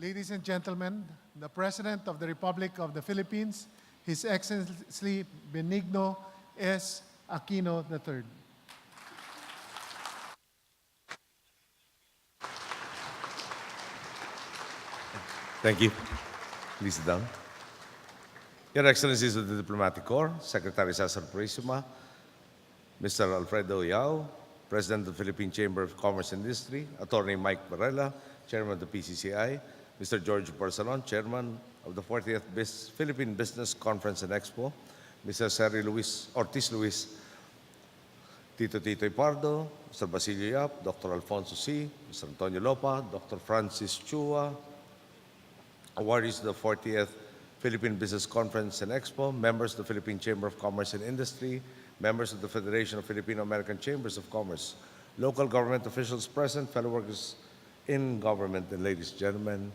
Ladies and gentlemen, the President of the Republic of the Philippines, His Excellency Benigno S. Aquino III. Thank you. Please sit down. Your Excellencies of the Diplomatic Corps, Secretary Cesar Purisima, Mr. Alfredo Yao, President of the Philippine Chamber of Commerce and Industry, Attorney Mike Varela, Chairman of the PCCI, Mr. George Barcelon, Chairman of the 40th Philippine Business Conference and Expo, Mr. Seri Ortiz Luis, Tito Pardo, Mr. Basilio Yap, Dr. Alfonso C., Mr. Antonio Lopa, Dr. Francis Chua, awardees of the 40th Philippine Business Conference and Expo, members of the Philippine Chamber of Commerce and Industry, members of the Federation of Filipino-American Chambers of Commerce, local government officials present, fellow workers in government, and ladies and gentlemen,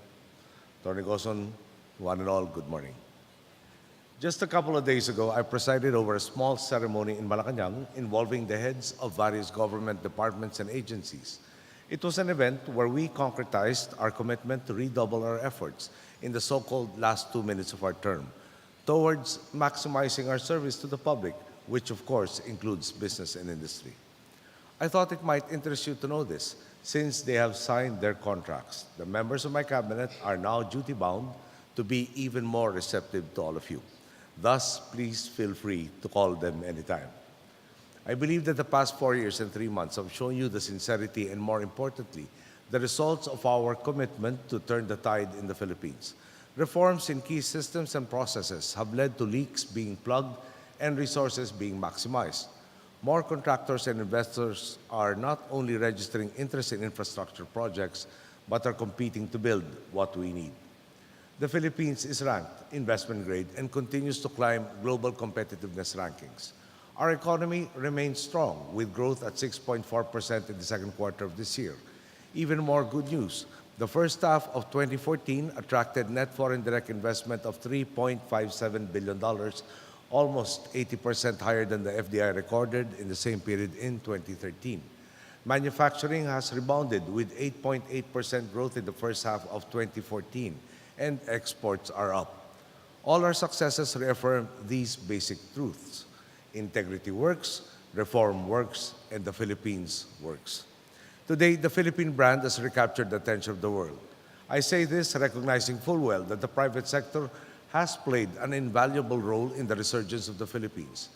Tony Goson, one and all, good morning. Just a couple of days ago, I presided over a small ceremony in Malacanang involving the heads of various government departments and agencies. It was an event where we concretized our commitment to redouble our efforts in the so-called last 2 minutes of our term towards maximizing our service to the public, which of course includes business and industry. I thought it might interest you to know this, since they have signed their contracts. The members of my cabinet are now duty-bound to be even more receptive to all of you. Thus, please feel free to call them anytime. I believe that the past 4 years and 3 months have shown you the sincerity and, more importantly, the results of our commitment to turn the tide in the Philippines. Reforms in key systems and processes have led to leaks being plugged and resources being maximized. More contractors and investors are not only registering interest in infrastructure projects, but are competing to build what we need. The Philippines is ranked investment grade and continues to climb global competitiveness rankings. Our economy remains strong, with growth at 6.4% in the second quarter of this year. Even more good news, the first half of 2014 attracted net foreign direct investment of $3.57 billion, almost 80% higher than the FDI recorded in the same period in 2013. Manufacturing has rebounded with 8.8% growth in the first half of 2014, and exports are up. All our successes reaffirm these basic truths. Integrity works, reform works, and the Philippines works. Today, the Philippine brand has recaptured the attention of the world. I say this recognizing full well that the private sector has played an invaluable role in the resurgence of the Philippines.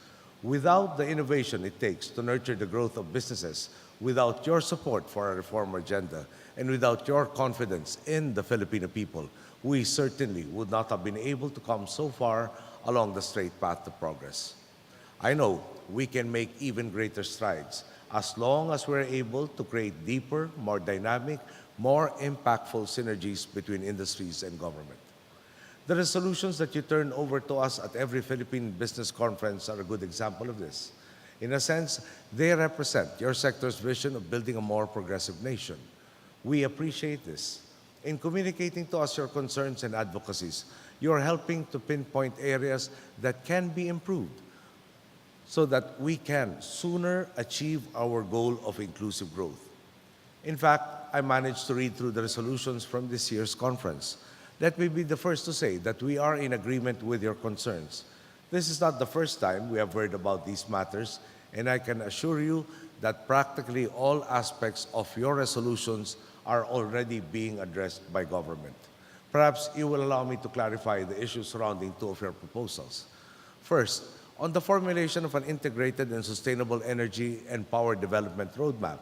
Without the innovation it takes to nurture the growth of businesses, without your support for our reform agenda, and without your confidence in the Filipino people, we certainly would not have been able to come so far along the straight path to progress. I know we can make even greater strides as long as we're able to create deeper, more dynamic, more impactful synergies between industries and government. The resolutions that you turn over to us at every Philippine Business Conference are a good example of this. In a sense, they represent your sector's vision of building a more progressive nation. We appreciate this. In communicating to us your concerns and advocacies, you are helping to pinpoint areas that can be improved so that we can sooner achieve our goal of inclusive growth. In fact, I managed to read through the resolutions from this year's conference. Let me be the first to say that we are in agreement with your concerns. This is not the first time we have heard about these matters, and I can assure you that practically all aspects of your resolutions are already being addressed by government. Perhaps you will allow me to clarify the issues surrounding two of your proposals. First, on the formulation of an integrated and sustainable energy and power development roadmap,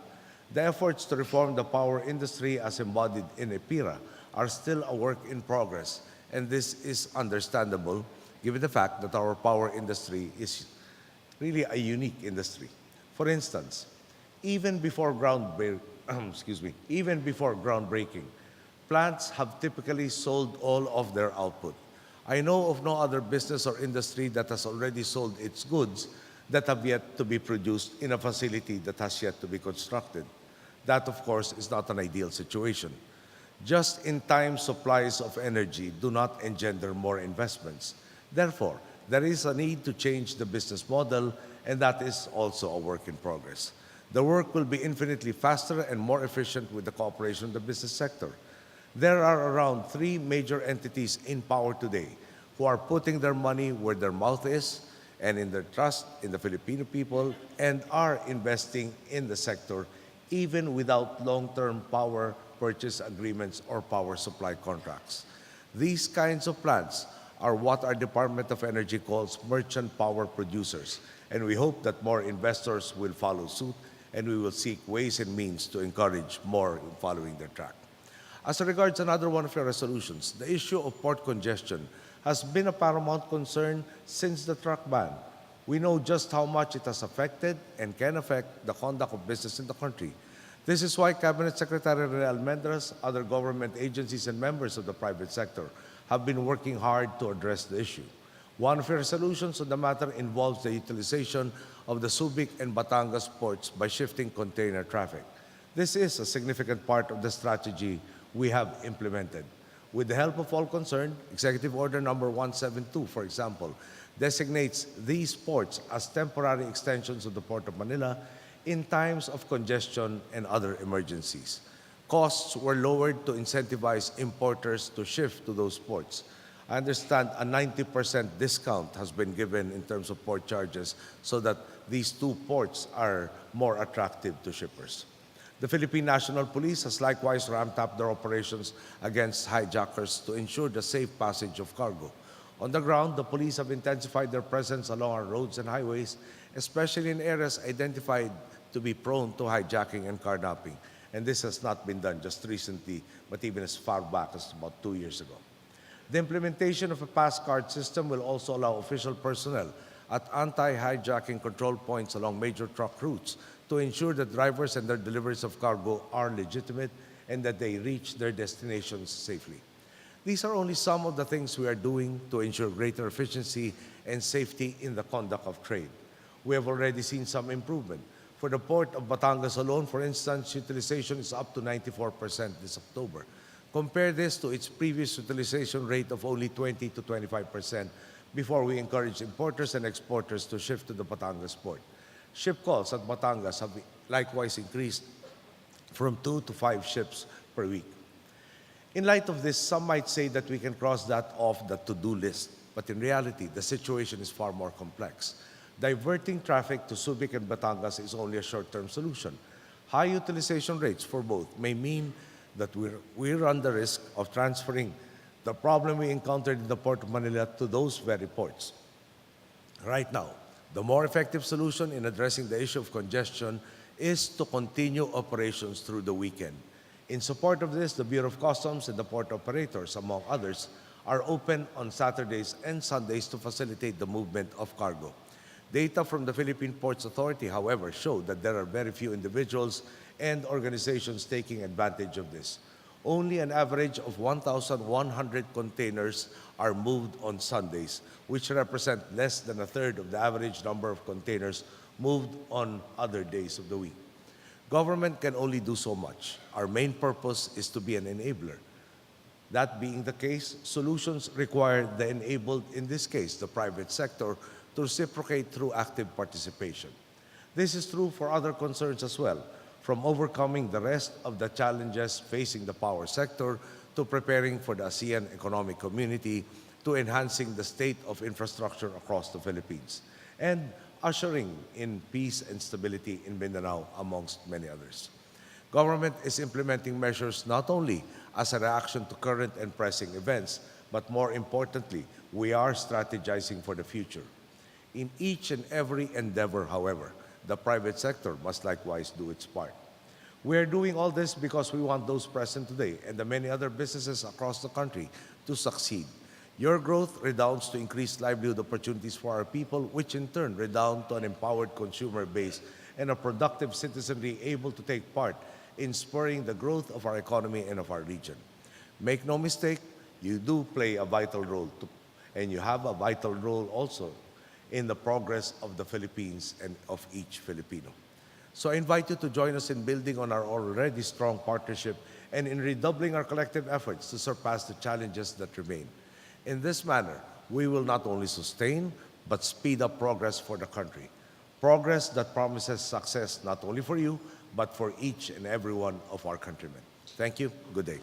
the efforts to reform the power industry as embodied in EPIRA are still a work in progress, and this is understandable given the fact that our power industry is really a unique industry. For instance, even before groundbreaking, plants have typically sold all of their output. I know of no other business or industry that has already sold its goods that have yet to be produced in a facility that has yet to be constructed. That, of course, is not an ideal situation. Just-in-time supplies of energy do not engender more investments. Therefore, there is a need to change the business model, and that is also a work in progress. The work will be infinitely faster and more efficient with the cooperation of the business sector. There are around 3 major entities in power today who are putting their money where their mouth is and in their trust in the Filipino people and are investing in the sector even without long-term power purchase agreements or power supply contracts. These kinds of plants are what our Department of Energy calls merchant power producers, and we hope that more investors will follow suit and we will seek ways and means to encourage more in following their track. As regards another one of your resolutions, the issue of port congestion has been a paramount concern since the truck ban. We know just how much it has affected and can affect the conduct of business in the country. This is why Cabinet Secretary Rene Almendras, other government agencies, and members of the private sector have been working hard to address the issue. One of your resolutions on the matter involves the utilization of the Subic and Batangas ports by shifting container traffic. This is a significant part of the strategy we have implemented. With the help of all concerned, Executive Order number 172, for example, designates these ports as temporary extensions of the Port of Manila in times of congestion and other emergencies. Costs were lowered to incentivize importers to shift to those ports. I understand a 90% discount has been given in terms of port charges so that these two ports are more attractive to shippers. The Philippine National Police has likewise ramped up their operations against hijackers to ensure the safe passage of cargo. On the ground, the police have intensified their presence along our roads and highways, especially in areas identified to be prone to hijacking and carnapping. And this has not been done just recently, but even as far back as about 2 years ago. The implementation of a pass card system will also allow official personnel at anti-hijacking control points along major truck routes to ensure that drivers and their deliveries of cargo are legitimate and that they reach their destinations safely. These are only some of the things we are doing to ensure greater efficiency and safety in the conduct of trade. We have already seen some improvement. For the port of Batangas alone, for instance, utilization is up to 94% this October. Compare this to its previous utilization rate of only 20 to 25% before we encouraged importers and exporters to shift to the Batangas port. Ship calls at Batangas have likewise increased from 2 to 5 ships per week. In light of this, some might say that we can cross that off the to-do list, but in reality, the situation is far more complex. Diverting traffic to Subic and Batangas is only a short-term solution. High utilization rates for both may mean that we run the risk of transferring the problem we encountered in the Port of Manila to those very ports. Right now, the more effective solution in addressing the issue of congestion is to continue operations through the weekend. In support of this, the Bureau of Customs and the port operators, among others, are open on Saturdays and Sundays to facilitate the movement of cargo. Data from the Philippine Ports Authority, however, show that there are very few individuals and organizations taking advantage of this. Only an average of 1,100 containers are moved on Sundays, which represent less than a third of the average number of containers moved on other days of the week. Government can only do so much. Our main purpose is to be an enabler. That being the case, solutions require the enabled, in this case, the private sector, to reciprocate through active participation. This is true for other concerns as well, from overcoming the rest of the challenges facing the power sector to preparing for the ASEAN Economic Community to enhancing the state of infrastructure across the Philippines and ushering in peace and stability in Mindanao, amongst many others. Government is implementing measures not only as a reaction to current and pressing events, but more importantly, we are strategizing for the future. In each and every endeavor, however, the private sector must likewise do its part. We are doing all this because we want those present today and the many other businesses across the country to succeed. Your growth redounds to increased livelihood opportunities for our people, which in turn redound to an empowered consumer base and a productive citizenry able to take part in spurring the growth of our economy and of our region. Make no mistake, you do play a vital role, and you have a vital role also in the progress of the Philippines and of each Filipino. So I invite you to join us in building on our already strong partnership and in redoubling our collective efforts to surpass the challenges that remain. In this manner, we will not only sustain, but speed up progress for the country. Progress that promises success not only for you, but for each and every one of our countrymen. Thank you. Good day.